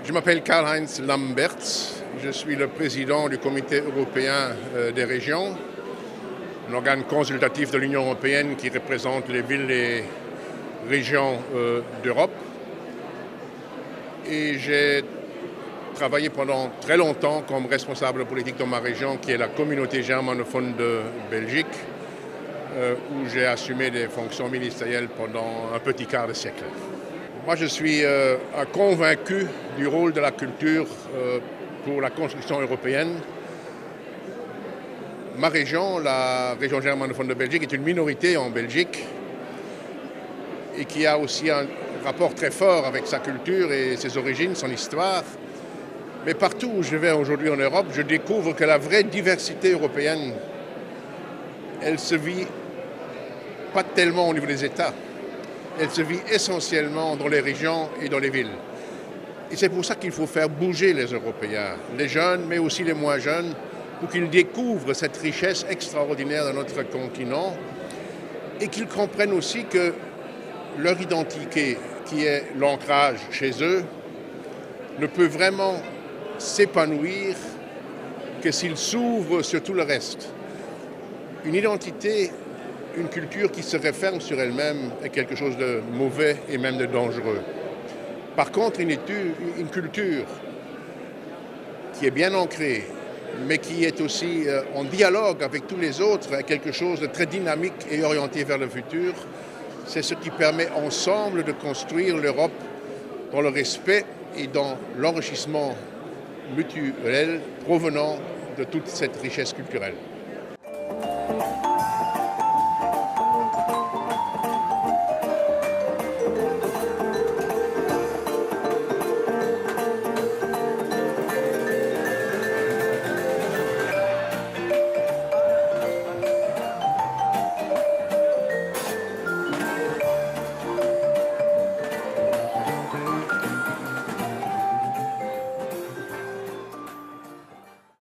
Je m'appelle Karl-Heinz Lamberts, je suis le président du Comité européen des régions, un organe consultatif de l'Union européenne qui représente les villes et régions d'Europe. Et j'ai travaillé pendant très longtemps comme responsable politique dans ma région, qui est la communauté germanophone de Belgique, où j'ai assumé des fonctions ministérielles pendant un petit quart de siècle. Moi, je suis un convaincu du rôle de la culture pour la construction européenne. Ma région, la région germanophone de Belgique, est une minorité en Belgique et qui a aussi un rapport très fort avec sa culture et ses origines, son histoire. Mais partout où je vais aujourd'hui en Europe, je découvre que la vraie diversité européenne, elle se vit pas tellement au niveau des États. Elle se vit essentiellement dans les régions et dans les villes. Et c'est pour ça qu'il faut faire bouger les Européens, les jeunes, mais aussi les moins jeunes, pour qu'ils découvrent cette richesse extraordinaire de notre continent et qu'ils comprennent aussi que leur identité, qui est l'ancrage chez eux, ne peut vraiment s'épanouir que s'ils s'ouvrent sur tout le reste. Une identité, une culture qui se referme sur elle-même est quelque chose de mauvais et même de dangereux. Par contre, une culture qui est bien ancrée, mais qui est aussi en dialogue avec tous les autres, est quelque chose de très dynamique et orienté vers le futur. C'est ce qui permet ensemble de construire l'Europe dans le respect et dans l'enrichissement mutuel provenant de toute cette richesse culturelle.